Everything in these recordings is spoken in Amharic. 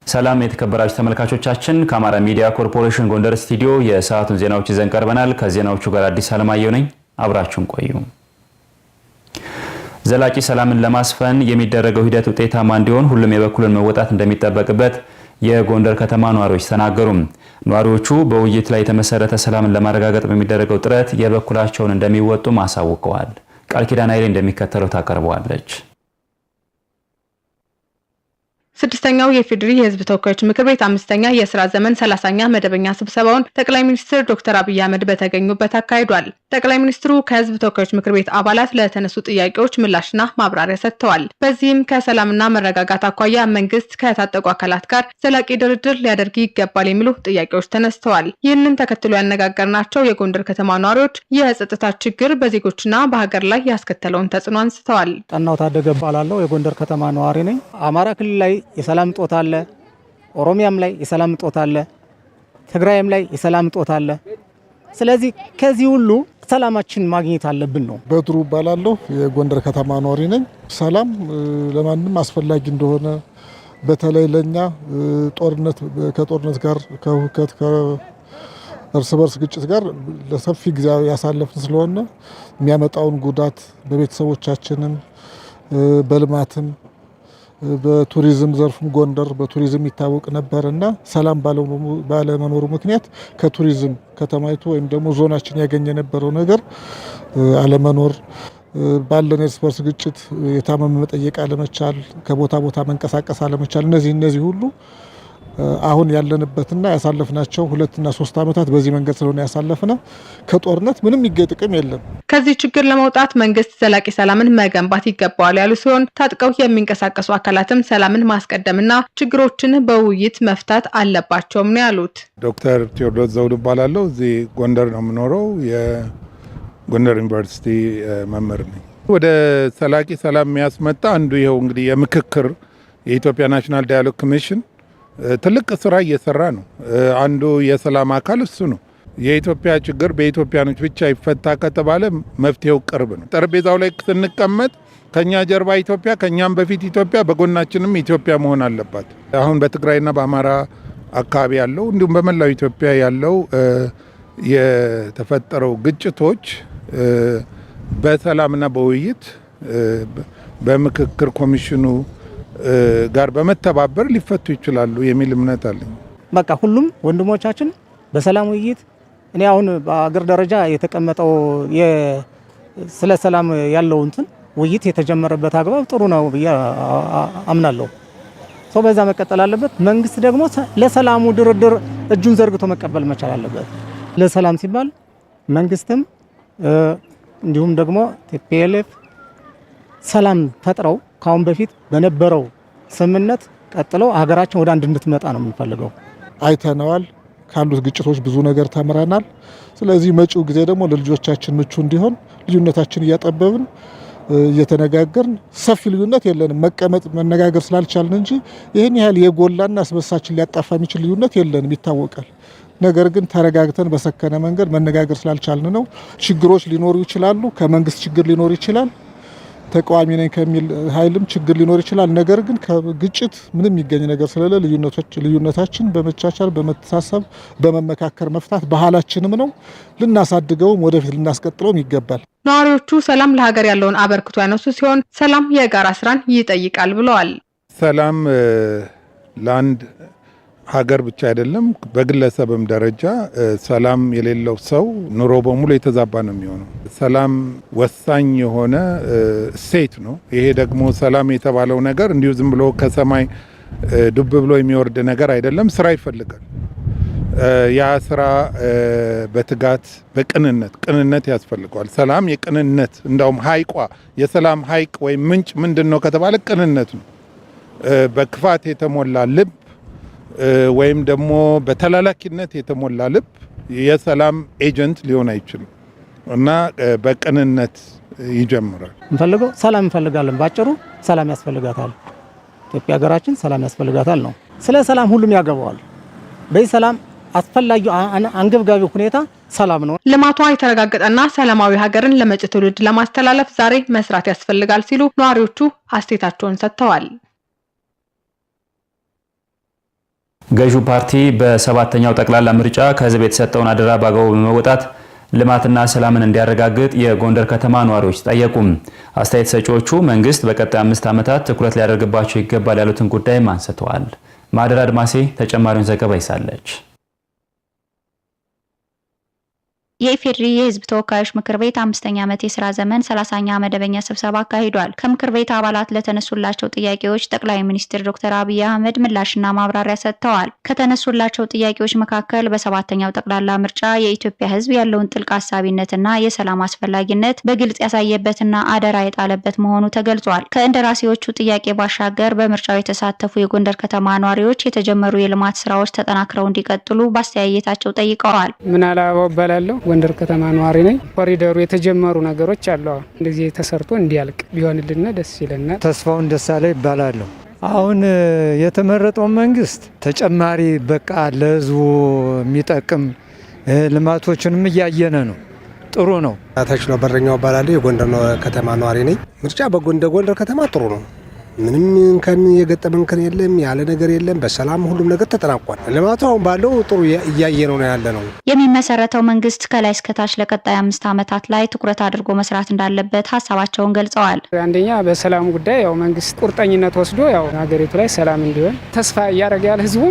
ሰላም የተከበራችሁ ተመልካቾቻችን ከአማራ ሚዲያ ኮርፖሬሽን ጎንደር ስቱዲዮ የሰዓቱን ዜናዎች ይዘን ቀርበናል። ከዜናዎቹ ጋር አዲስ አለማየሁ ነኝ። አብራችሁን ቆዩ። ዘላቂ ሰላምን ለማስፈን የሚደረገው ሂደት ውጤታማ እንዲሆን ሁሉም የበኩሉን መወጣት እንደሚጠበቅበት የጎንደር ከተማ ነዋሪዎች ተናገሩ። ነዋሪዎቹ በውይይት ላይ የተመሰረተ ሰላምን ለማረጋገጥ በሚደረገው ጥረት የበኩላቸውን እንደሚወጡ አሳውቀዋል። ቃል ኪዳን ኃይሌ እንደሚከተለው ታቀርበዋለች። ስድስተኛው የፌዴሪ የህዝብ ተወካዮች ምክር ቤት አምስተኛ የሥራ ዘመን 30ኛ መደበኛ ስብሰባውን ጠቅላይ ሚኒስትር ዶክተር አብይ አህመድ በተገኙበት አካሂዷል። ጠቅላይ ሚኒስትሩ ከህዝብ ተወካዮች ምክር ቤት አባላት ለተነሱ ጥያቄዎች ምላሽና ማብራሪያ ሰጥተዋል። በዚህም ከሰላምና መረጋጋት አኳያ መንግስት ከታጠቁ አካላት ጋር ዘላቂ ድርድር ሊያደርግ ይገባል የሚሉ ጥያቄዎች ተነስተዋል። ይህንን ተከትሎ ያነጋገርናቸው የጎንደር ከተማ ነዋሪዎች የጸጥታ ችግር በዜጎችና በሀገር ላይ ያስከተለውን ተጽዕኖ አንስተዋል። ጠናው ታደገ ባላለው የጎንደር ከተማ ነዋሪ ነኝ። አማራ ክልል ላይ የሰላም ጦት አለ፣ ኦሮሚያም ላይ የሰላም ጦት አለ፣ ትግራይም ላይ የሰላም ጦት አለ። ስለዚህ ከዚህ ሁሉ ሰላማችን ማግኘት አለብን ነው። በድሩ ባላለው የጎንደር ከተማ ነዋሪ ነኝ። ሰላም ለማንም አስፈላጊ እንደሆነ በተለይ ለኛ ከጦርነት ጋር ከሁከት ከእርስ በርስ ግጭት ጋር ለሰፊ ጊዜ ያሳለፍን ስለሆነ የሚያመጣውን ጉዳት በቤተሰቦቻችንም በልማትም በቱሪዝም ዘርፍም ጎንደር በቱሪዝም ይታወቅ ነበርና ሰላም ባለመኖሩ ምክንያት ከቱሪዝም ከተማይቱ ወይም ደግሞ ዞናችን ያገኘ የነበረው ነገር አለመኖር፣ ባለን እርስ በርስ ግጭት የታመመ መጠየቅ አለመቻል፣ ከቦታ ቦታ መንቀሳቀስ አለመቻል፣ እነዚህ ሁሉ አሁን ያለንበትና ያሳለፍናቸው 2 እና 3 ዓመታት በዚህ መንገድ ስለሆነ ያሳለፍነ ከጦርነት ምንም ጥቅም የለም። ከዚህ ችግር ለመውጣት መንግስት ዘላቂ ሰላምን መገንባት ይገባዋል ያሉ ሲሆን ታጥቀው የሚንቀሳቀሱ አካላትም ሰላምን ማስቀደምና ችግሮችን በውይይት መፍታት አለባቸውም ነው ያሉት። ዶክተር ቴዎድሮስ ዘውዱ እባላለሁ። እዚህ ጎንደር ነው የምኖረው። የጎንደር ዩኒቨርሲቲ መምህር ነኝ። ወደ ዘላቂ ሰላም የሚያስመጣ አንዱ ይኸው እንግዲህ የምክክር የኢትዮጵያ ናሽናል ዳያሎግ ኮሚሽን ትልቅ ስራ እየሰራ ነው። አንዱ የሰላም አካል እሱ ነው። የኢትዮጵያ ችግር በኢትዮጵያኖች ብቻ ይፈታ ከተባለ መፍትሄው ቅርብ ነው። ጠረጴዛው ላይ ስንቀመጥ ከኛ ጀርባ ኢትዮጵያ፣ ከኛም በፊት ኢትዮጵያ፣ በጎናችንም ኢትዮጵያ መሆን አለባት። አሁን በትግራይና በአማራ አካባቢ ያለው እንዲሁም በመላው ኢትዮጵያ ያለው የተፈጠረው ግጭቶች በሰላምና በውይይት በምክክር ኮሚሽኑ ጋር በመተባበር ሊፈቱ ይችላሉ የሚል እምነት አለኝ። በቃ ሁሉም ወንድሞቻችን በሰላም ውይይት እኔ አሁን በአገር ደረጃ የተቀመጠው ስለ ሰላም ያለው ውይይት የተጀመረበት አግባብ ጥሩ ነው ብዬ አምናለሁ። ሰው በዛ መቀጠል አለበት። መንግስት ደግሞ ለሰላሙ ድርድር እጁን ዘርግቶ መቀበል መቻል አለበት። ለሰላም ሲባል መንግስትም እንዲሁም ደግሞ ቲፒኤልኤፍ ሰላም ፈጥረው ካሁን በፊት በነበረው ስምምነት ቀጥለው ሀገራችን ወደ አንድ እንድትመጣ ነው የምንፈልገው። አይተናል። ካሉት ግጭቶች ብዙ ነገር ተምረናል። ስለዚህ መጪው ጊዜ ደግሞ ለልጆቻችን ምቹ እንዲሆን ልዩነታችን እያጠበብን እየተነጋገርን ሰፊ ልዩነት የለንም። መቀመጥ መነጋገር ስላልቻልን እንጂ ይህን ያህል የጎላና አስበሳችን ሊያጣፋ የሚችል ልዩነት የለንም፣ ይታወቃል። ነገር ግን ተረጋግተን በሰከነ መንገድ መነጋገር ስላልቻልን ነው። ችግሮች ሊኖሩ ይችላሉ። ከመንግስት ችግር ሊኖር ይችላል። ተቃዋሚ ነኝ ከሚል ኃይልም ችግር ሊኖር ይችላል። ነገር ግን ከግጭት ምንም የሚገኝ ነገር ስለሌለ ልዩነታችን በመቻቻል በመተሳሰብ በመመካከር መፍታት ባህላችንም ነው። ልናሳድገውም ወደፊት ልናስቀጥለውም ይገባል። ነዋሪዎቹ ሰላም ለሀገር ያለውን አበርክቶ ያነሱ ሲሆን ሰላም የጋራ ስራን ይጠይቃል ብለዋል። ሰላም ለአንድ ሀገር ብቻ አይደለም፣ በግለሰብም ደረጃ ሰላም የሌለው ሰው ኑሮ በሙሉ የተዛባ ነው የሚሆነው። ሰላም ወሳኝ የሆነ እሴት ነው። ይሄ ደግሞ ሰላም የተባለው ነገር እንዲሁ ዝም ብሎ ከሰማይ ዱብ ብሎ የሚወርድ ነገር አይደለም። ስራ ይፈልጋል። ያ ስራ በትጋት ቅንነት ያስፈልገዋል። ሰላም የቅንነት እንዳውም ሀይቋ የሰላም ሀይቅ ወይም ምንጭ ምንድነው ከተባለ ቅንነት ነው። በክፋት የተሞላ ልብ ወይም ደግሞ በተላላኪነት የተሞላ ልብ የሰላም ኤጀንት ሊሆን አይችልም እና በቅንነት ይጀምራል። እንፈልገው ሰላም እንፈልጋለን። ባጭሩ ሰላም ያስፈልጋታል። ኢትዮጵያ ሀገራችን ሰላም ያስፈልጋታል ነው። ስለ ሰላም ሁሉም ያገባዋል። በዚህ ሰላም አስፈላጊ አንገብጋቢ ሁኔታ ሰላም ነው። ልማቷ የተረጋገጠና ሰላማዊ ሀገርን ለመጪ ትውልድ ለማስተላለፍ ዛሬ መስራት ያስፈልጋል ሲሉ ነዋሪዎቹ አስተያየታቸውን ሰጥተዋል። ገዢው ፓርቲ በሰባተኛው ጠቅላላ ምርጫ ከህዝብ የተሰጠውን አደራ በአግባቡ በመወጣት ልማትና ሰላምን እንዲያረጋግጥ የጎንደር ከተማ ነዋሪዎች ጠየቁም። አስተያየት ሰጪዎቹ መንግስት በቀጣይ 5 ዓመታት ትኩረት ሊያደርግባቸው ይገባል ያሉትን ጉዳይም አንስተዋል። ማደር አድማሴ ተጨማሪውን ዘገባ ይዛለች። የኢፌዴሪ የህዝብ ተወካዮች ምክር ቤት 5ኛ ዓመት የሥራ ዘመን 30ኛ መደበኛ ስብሰባ አካሂዷል። ከምክር ቤት አባላት ለተነሱላቸው ጥያቄዎች ጠቅላይ ሚኒስትር ዶክተር አብይ አህመድ ምላሽና ማብራሪያ ሰጥተዋል። ከተነሱላቸው ጥያቄዎች መካከል በሰባተኛው ጠቅላላ ምርጫ የኢትዮጵያ ህዝብ ያለውን ጥልቅ አሳቢነትና የሰላም አስፈላጊነት በግልጽ ያሳየበትና አደራ የጣለበት መሆኑ ተገልጿል። ከእንደራሴዎቹ ጥያቄ ባሻገር በምርጫው የተሳተፉ የጎንደር ከተማ ነዋሪዎች የተጀመሩ የልማት ስራዎች ተጠናክረው እንዲቀጥሉ በአስተያየታቸው ጠይቀዋል። ምናላባው ባላለው ጎንደር ከተማ ነዋሪ ነኝ። ኮሪደሩ የተጀመሩ ነገሮች አሉ። እንደዚህ ተሰርቶ እንዲያልቅ ቢሆንልና ደስ ይለናል። ተስፋውን ደሳለ ይባላል። አሁን የተመረጠው መንግስት ተጨማሪ በቃ ለህዝቡ የሚጠቅም ልማቶችንም እያየነ ነው። ጥሩ ነው። ታችሎ በረኛው ባላለው የጎንደር ከተማ ነዋሪ ነኝ። ምርጫ በጎንደር ከተማ ጥሩ ነው። ምንም እንከን የገጠመን እንከን የለም፣ ያለ ነገር የለም። በሰላም ሁሉም ነገር ተጠናቋል። ልማቱ አሁን ባለው ጥሩ እያየነው ነው ያለ ነው። የሚመሰረተው መንግስት ከላይ እስከታች ለቀጣይ 5 ዓመታት ላይ ትኩረት አድርጎ መስራት እንዳለበት ሀሳባቸውን ገልጸዋል። አንደኛ በሰላም ጉዳይ ያው መንግስት ቁርጠኝነት ወስዶ ያው ሀገሪቱ ላይ ሰላም እንዲሆን ተስፋ እያደረገ ያለ ህዝቡ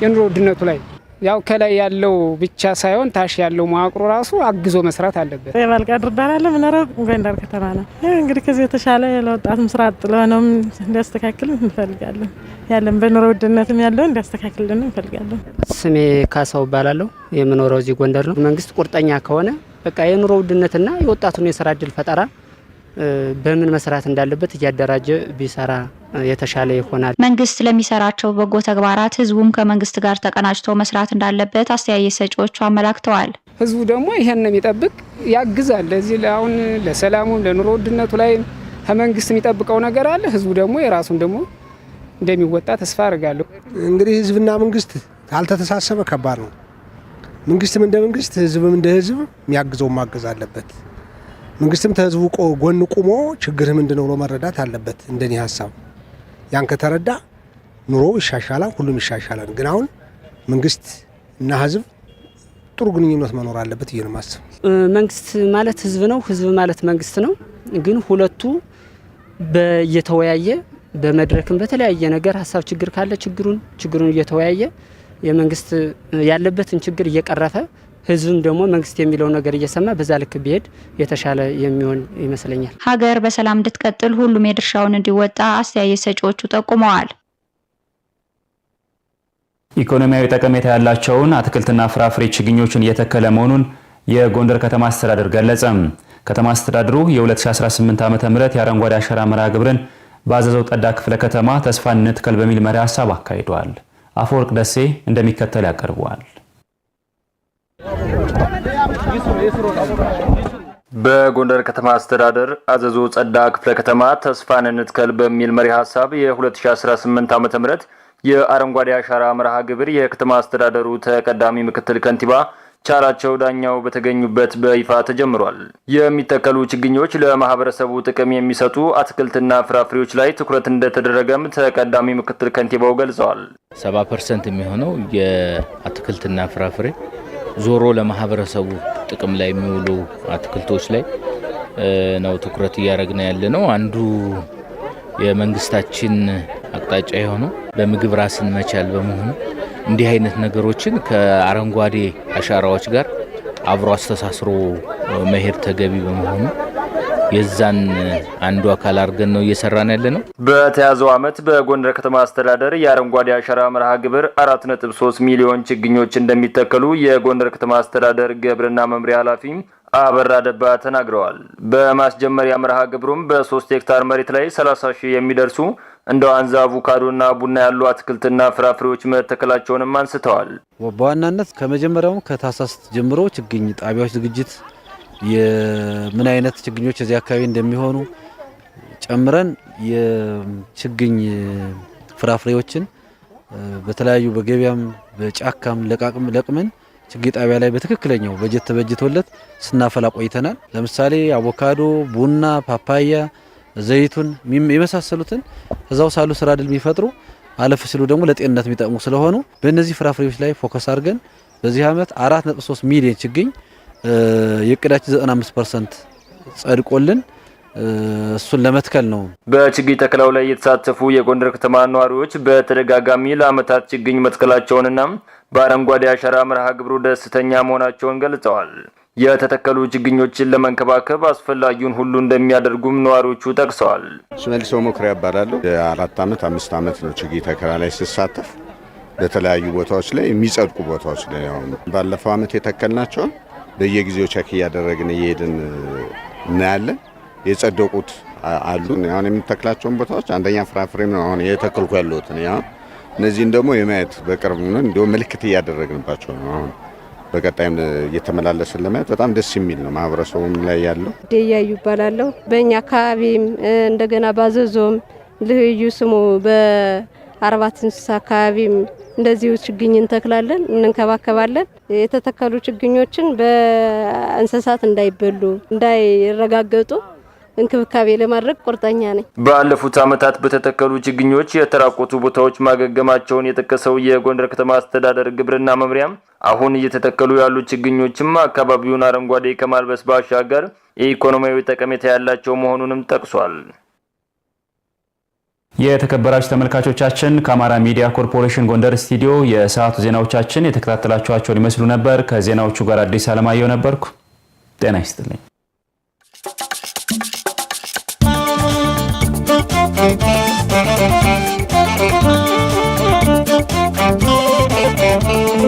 የኑሮ ውድነቱ ላይ ያው ከላይ ያለው ብቻ ሳይሆን ታች ያለው መዋቅሩ ራሱ አግዞ መስራት አለበት። የባልቃድር ባላለ ምንረው ጎንደር ከተማ ነው። እንግዲህ ከዚህ የተሻለ ለወጣትም ስራ ጥለነው እንዲያስተካክል እንፈልጋለን። ያለን በኑሮ ውድነትም ያለው እንዲያስተካክልልን እንፈልጋለን። ስሜ ካሳው ባላለው የምኖረው እዚህ ጎንደር ነው። መንግስት ቁርጠኛ ከሆነ በቃ የኑሮ ውድነትና የወጣቱን የስራ እድል ፈጠራ በምን መስራት እንዳለበት እያደራጀ ቢሰራ የተሻለ ይሆናል። መንግስት ለሚሰራቸው በጎ ተግባራት ህዝቡም ከመንግስት ጋር ተቀናጅቶ መስራት እንዳለበት አስተያየት ሰጪዎቹ አመላክተዋል። ህዝቡ ደግሞ ይሄን የሚጠብቅ ያግዛል። ለዚህ አሁን ለሰላሙ ለኑሮ ውድነቱ ላይ ከመንግስት የሚጠብቀው ነገር አለ። ህዝቡ ደግሞ የራሱን ደግሞ እንደሚወጣ ተስፋ አድርጋለሁ። እንግዲህ ህዝብና መንግስት ካልተተሳሰበ ከባድ ነው። መንግስትም እንደ መንግስት ህዝብም እንደ ህዝብ የሚያግዘው ማገዝ አለበት። መንግስትም ተህዝቡ ጎን ቆሞ ችግር ምንድነው ብሎ መረዳት አለበት። እንደኔ ሐሳብ ያን ከተረዳ ኑሮ ይሻሻላል፣ ሁሉም ይሻሻላል። ግን አሁን መንግስት እና ህዝብ ጥሩ ግንኙነት መኖር አለበት ይሄን ማሰብ። መንግስት ማለት ህዝብ ነው፣ ህዝብ ማለት መንግስት ነው። ግን ሁለቱ በየተወያየ በመድረክም በተለያየ ነገር ሐሳብ ችግር ካለ ችግሩን እየተወያየ የመንግስት ያለበትን ችግር እየቀረፈ ህዝብም ደግሞ መንግስት የሚለው ነገር እየሰማ በዛ ልክ ቢሄድ የተሻለ የሚሆን ይመስለኛል። ሀገር በሰላም እንድትቀጥል ሁሉም የድርሻውን እንዲወጣ አስተያየት ሰጪዎቹ ጠቁመዋል። ኢኮኖሚያዊ ጠቀሜታ ያላቸውን አትክልትና ፍራፍሬ ችግኞችን እየተከለ መሆኑን የጎንደር ከተማ አስተዳደር ገለጸ። ከተማ አስተዳደሩ የ2018 ዓ.ም የአረንጓዴ አሻራ መርሃ ግብርን በአዘዘው ጠዳ ክፍለ ከተማ ተስፋን እንትከል በሚል መሪ ሀሳብ አካሂዷል። አፈወርቅ ደሴ እንደሚከተል ያቀርበዋል። በጎንደር ከተማ አስተዳደር አዘዞ ጸዳ ክፍለ ከተማ ተስፋን እንትከል በሚል መሪ ሀሳብ የ2018 ዓ.ም የአረንጓዴ አሻራ መርሃ ግብር የከተማ አስተዳደሩ ተቀዳሚ ምክትል ከንቲባ ቻላቸው ዳኛው በተገኙበት በይፋ ተጀምሯል። የሚተከሉ ችግኞች ለማህበረሰቡ ጥቅም የሚሰጡ አትክልትና ፍራፍሬዎች ላይ ትኩረት እንደተደረገም ተቀዳሚ ምክትል ከንቲባው ገልጸዋል። 70% የሚሆነው የአትክልትና ፍራፍሬ ዞሮ ለማህበረሰቡ ጥቅም ላይ የሚውሉ አትክልቶች ላይ ነው ትኩረት እያደረግን ያለ ነው። አንዱ የመንግስታችን አቅጣጫ የሆነው በምግብ ራስን መቻል በመሆኑ እንዲህ አይነት ነገሮችን ከአረንጓዴ አሻራዎች ጋር አብሮ አስተሳስሮ መሄድ ተገቢ በመሆኑ የዛን አንዱ አካል አድርገን ነው እየሰራን ያለ ነው። በተያዘው ዓመት በጎንደር ከተማ አስተዳደር የአረንጓዴ አሻራ መርሃ ግብር 4.3 ሚሊዮን ችግኞች እንደሚተከሉ የጎንደር ከተማ አስተዳደር ግብርና መምሪያ ኃላፊ አበራ ደባ ተናግረዋል። በማስጀመሪያ መርሃ ግብሩም በ3 ሄክታር መሬት ላይ 30 ሺህ የሚደርሱ እንደ ዋንዛ፣ አቮካዶና ቡና ያሉ አትክልትና ፍራፍሬዎች መተከላቸውንም አንስተዋል። በዋናነት ከመጀመሪያው ከታህሳስ ጀምሮ ችግኝ ጣቢያዎች ዝግጅት የምን አይነት ችግኞች እዚህ አካባቢ እንደሚሆኑ ጨምረን የችግኝ ፍራፍሬዎችን በተለያዩ በገበያም በጫካም ለቅመን ችግኝ ጣቢያ ላይ በትክክለኛው በጀት ተበጅቶለት ስናፈላ ቆይተናል። ለምሳሌ አቮካዶ፣ ቡና፣ ፓፓያ፣ ዘይቱን የመሳሰሉትን እዛው ሳሉ ስራ ዕድል የሚፈጥሩ አለፍ ሲሉ ደግሞ ለጤንነት የሚጠቅሙ ስለሆኑ በእነዚህ ፍራፍሬዎች ላይ ፎከስ አድርገን በዚህ ዓመት 4.3 ሚሊዮን ችግኝ የቅዳችን 95% ጸድቆልን እሱን ለመትከል ነው። በችግኝ ተከላው ላይ የተሳተፉ የጎንደር ከተማ ነዋሪዎች በተደጋጋሚ ለዓመታት ችግኝ መትከላቸውንና በአረንጓዴ አሻራ መርሃ ግብሩ ደስተኛ መሆናቸውን ገልጸዋል። የተተከሉ ችግኞችን ለመንከባከብ አስፈላጊውን ሁሉ እንደሚያደርጉም ነዋሪዎቹ ጠቅሰዋል። ሽመልሰው መኩሪያ እባላለሁ። የ4 ዓመት 5 ዓመት ነው ችግኝ ተከላ ላይ ስሳተፍ በተለያዩ ቦታዎች ላይ የሚጸድቁ ቦታዎች ላይ ባለፈው ዓመት የተከልናቸውን በየጊዜው ቸክ እያደረግን እየሄድን እናያለን። የጸደቁት አሉ። አሁን የምንተክላቸውን ቦታዎች አንደኛ ፍራፍሬ ነው አሁን የተከልኩ ያለሁት ነው። እነዚህን ደግሞ የማየት በቅርብ ነው እንደው ምልክት እያደረግንባቸው ነው። አሁን በቀጣይም እየተመላለስን ለማየት በጣም ደስ የሚል ነው። ማህበረሰቡም ላይ ያለው ደያዩ ይባላለሁ። በእኛ አካባቢም እንደገና ባዘዞም ልዩ ስሙ በአርባት እንስሳ አካባቢም እንደዚሁ ችግኝ እንተክላለን፣ እንንከባከባለን። የተተከሉ ችግኞችን በእንስሳት እንዳይበሉ እንዳይረጋገጡ እንክብካቤ ለማድረግ ቁርጠኛ ነኝ። ባለፉት ዓመታት በተተከሉ ችግኞች የተራቆቱ ቦታዎች ማገገማቸውን የጠቀሰው የጎንደር ከተማ አስተዳደር ግብርና መምሪያ አሁን እየተተከሉ ያሉ ችግኞችም አካባቢውን አረንጓዴ ከማልበስ ባሻገር የኢኮኖሚያዊ ጠቀሜታ ያላቸው መሆኑንም ጠቅሷል። የተከበራችሁ ተመልካቾቻችን ከአማራ ሚዲያ ኮርፖሬሽን ጎንደር ስቱዲዮ የሰዓቱ ዜናዎቻችን የተከታተላችኋቸውን ይመስሉ ነበር። ከዜናዎቹ ጋር አዲስ አለማየሁ ነበርኩ። ጤና ይስጥልኝ። Thank you.